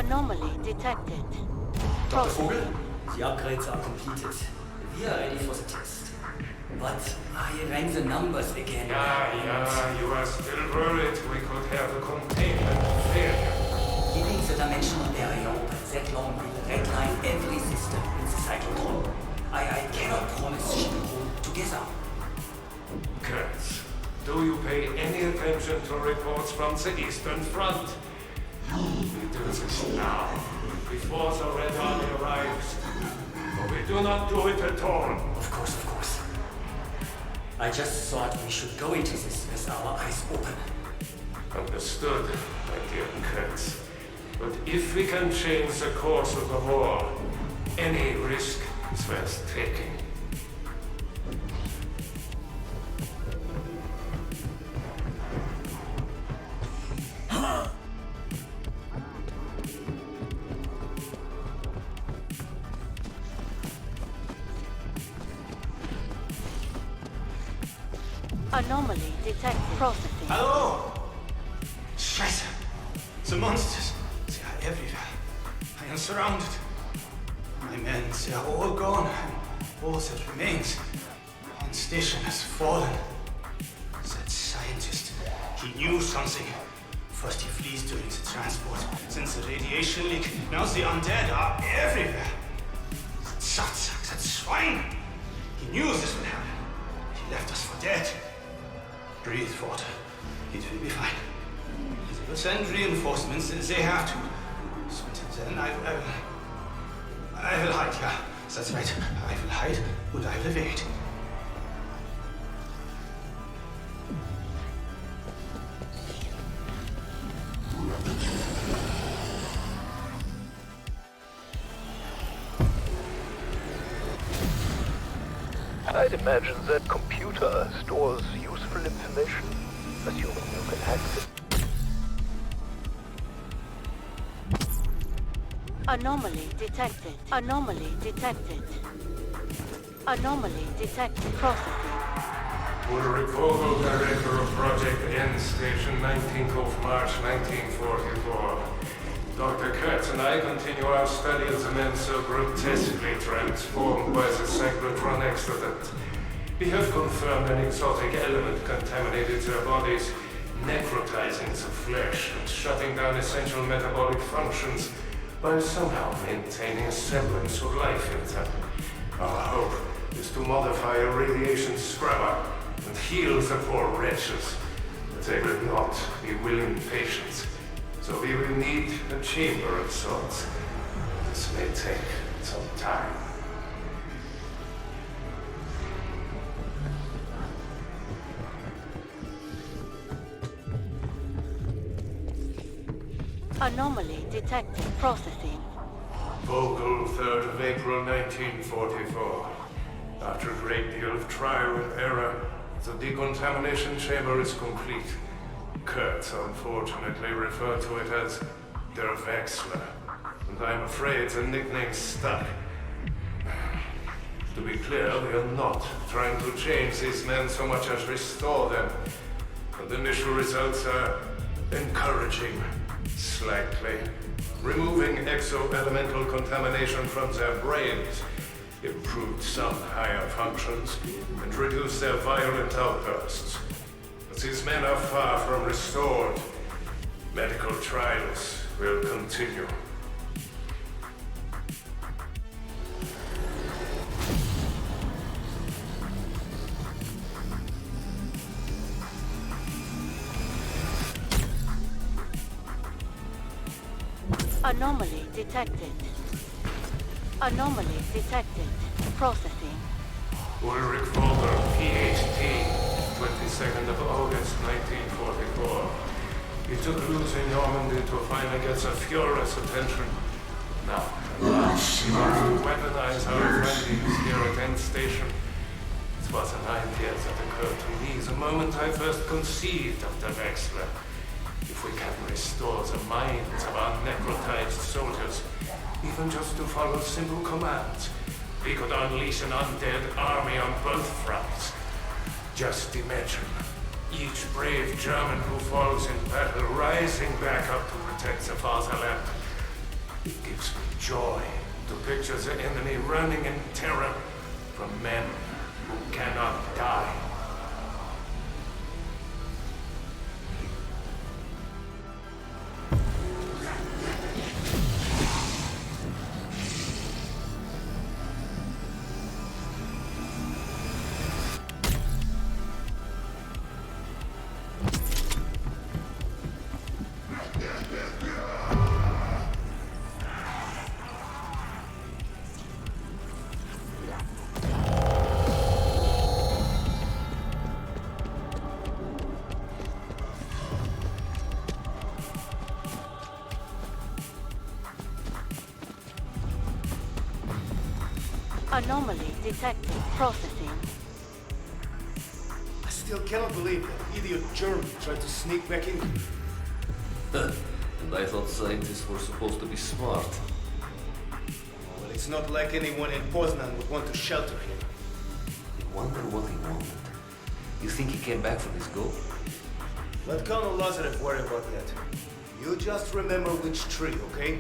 Anomaly detected. Dr. Vogel, the upgrades are completed. We are ready for the test. But I ran the numbers again. Yeah, you are still worried we could have a containment failure. Keeping the dimensional barrier open that long will redline every system in the cyclotron. I cannot promise she will hold together. Kurtz, do you pay any attention to reports from the Eastern Front? We do this now, before the Red Army arrives. But we do not do it at all. Of course. I just thought we should go into this with our eyes open. Understood, my dear Kurtz. But if we can change the course of the war, any risk is worth taking. Anomaly detected. Processing. Hallo! Scheiße! The monsters, they are everywhere. I am surrounded. My men, they are all gone, and all that remains. One station has fallen. That scientist, he knew something. First he flees during the transport, then the radiation leak, now the undead are everywhere. That Satzak, that swine! He knew this would happen. He left us for dead. Breathe, water. It will be fine. They will send reinforcements as they have to. So until then, I will hide, yeah. That's right. I will hide and I will wait. I'd imagine that computer stores useful information, assuming you can hack it. Anomaly detected. Anomaly detected. Anomaly detected. Processing. Ulrich Vogel, Director of Project N Station, 19th of March, 1944. Dr. Kurtz and I continue our study of the men so grotesquely transformed by the cyclotron accident. We have confirmed an exotic element contaminated their bodies, necrotizing the flesh and shutting down essential metabolic functions while somehow maintaining a semblance of life in them. Our hope is to modify a radiation scrubber and heal the poor wretches, but they will not be willing patients. So we will need a chamber of sorts. This may take some time. Anomaly detected. Processing. Vogel, 3rd of April, 1944. After a great deal of trial and error, the decontamination chamber is complete. Kurtz unfortunately referred to it as Der Wechsler, and I'm afraid the nickname stuck. To be clear, we are not trying to change these men so much as restore them, and initial results are encouraging, slightly. Removing exo-elemental contamination from their brains improved some higher functions and reduced their violent outbursts. But these men are far from restored. Medical trials will continue. Anomaly detected. Anomaly detected. Processing. Ulrich Vogel, PhD, 22nd of August, 1944. He took losing Normandy to finally get the Führer's attention. Now, we must weaponize our findings here at N Station. It was an idea that occurred to me the moment I first conceived of the Wechsler. If we can restore the minds of our necrotized soldiers, even just to follow simple commands, we could unleash an undead army on both fronts. Just imagine each brave German who falls in battle rising back up to protect the fatherland. It gives me joy to picture the enemy running in terror from men who cannot die. Anomaly detected. Processing. I still cannot believe that idiot German tried to sneak back in. And I thought scientists were supposed to be smart. Well, it's not like anyone in Poznan would want to shelter him. I wonder what he wanted. You think he came back for his goal? Let Colonel Lazarev worry about that. You just remember which tree, okay?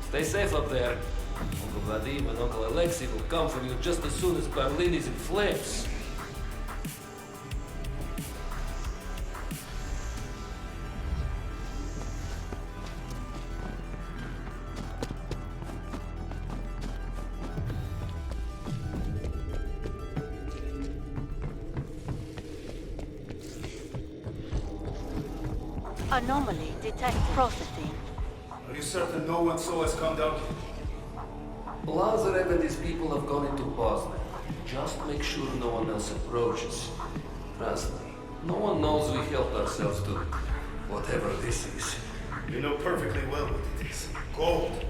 Stay safe up there. Uncle Vadim and Uncle Alexei will come for you just as soon as Berlin is in flames. Anomaly detected. Processing. Are you certain no one saw us come down here? Lazarev and his people have gone into Poznan. Just make sure no one else approaches. Trust me, no one knows we helped ourselves to whatever this is. You know perfectly well what it is. Gold.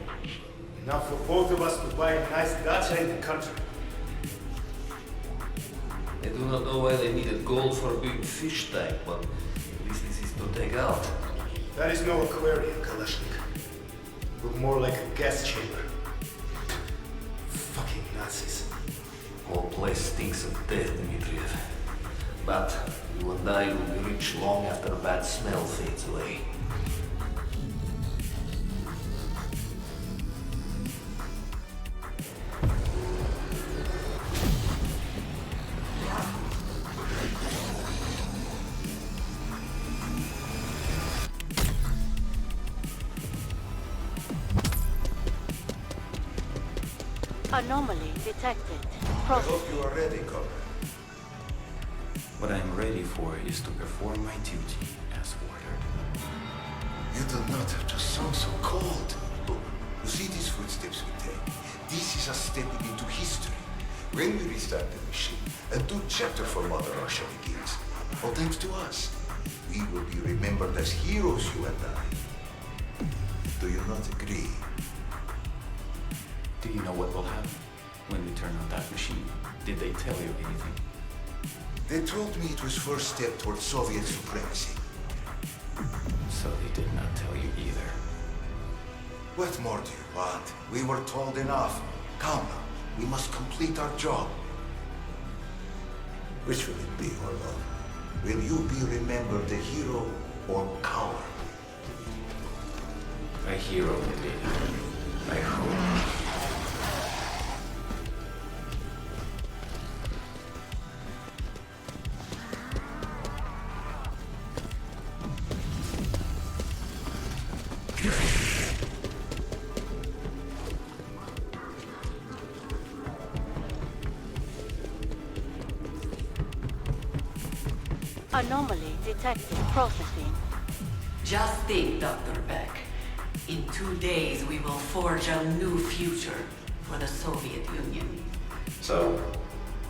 Enough for both of us to buy a nice dacha in the country. I do not know why they needed gold for a big fish tank, but at least this is to take out. That is no aquarium, Kalashnik. Look more like a gas chamber. Fucking Nazis. Whole place stinks of death, Dmitriev. But you and I will be rich long after the bad smell fades away. Anomaly detected. I Processing. hope you are ready, Comrade. What I'm ready for is to perform my duty as ordered. You do not have to sound so cold. Look, you see these footsteps we take? This is us stepping into history. When we restart the machine, a new chapter for Mother Russia begins. All thanks to us. We will be remembered as heroes, you and I. Do you not agree? Do you know what will happen when we turn on that machine? Did they tell you anything? They told me it was first step towards Soviet supremacy. So they did not tell you either. What more do you want? We were told enough. Come now, we must complete our job. Which will it be, Orlov? Will you be remembered a hero or coward? A hero, indeed. I hope. Anomaly detected. Processing. Just think, Dr. Beck. In 2 days, we will forge a new future for the Soviet Union. So,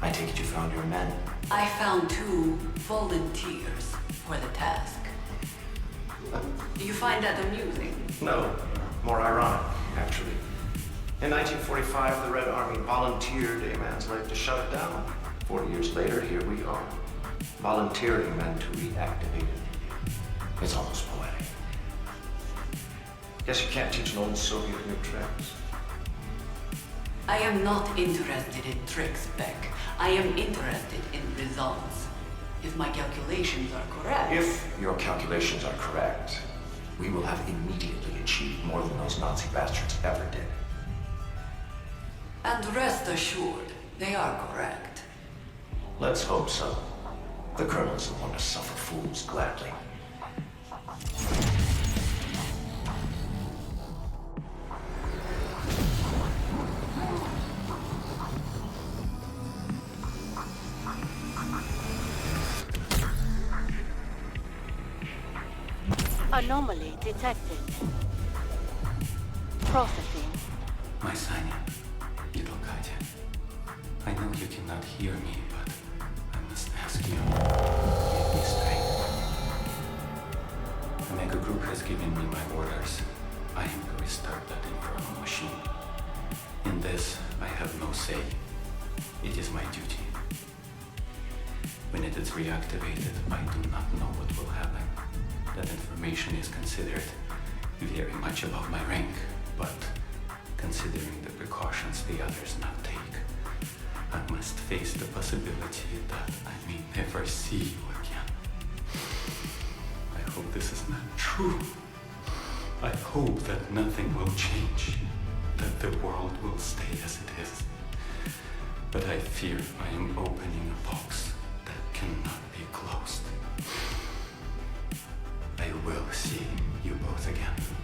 I take it you found your men. I found 2 volunteers for the task. Do you find that amusing? No, more ironic, actually. In 1945, the Red Army volunteered a man's life to shut it down. 40 years later, here we are, volunteering men to reactivate it. It's almost poetic. Guess you can't teach an old Soviet new tricks. I am not interested in tricks, Beck. I am interested in results. If my calculations are correct... If your calculations are correct, we will have immediately achieved more than those Nazi bastards ever did. And rest assured, they are correct. Let's hope so. The Colonel isn't one to suffer fools gladly. Anomaly detected. Processing. My Sanya, little Katya. I know you cannot hear me, but I must ask you. Give me strength. Omega Group has given me my orders. I am to restart that infernal machine. In this, I have no say. It is my duty. When it is reactivated, I do not know what will happen. That information is considered very much above my rank, but considering the precautions the others now take, I must face the possibility that I may never see you again. I hope this is not true. I hope that nothing will change, that the world will stay as it is. But I fear I am opening a box that cannot be closed. I will see you both again.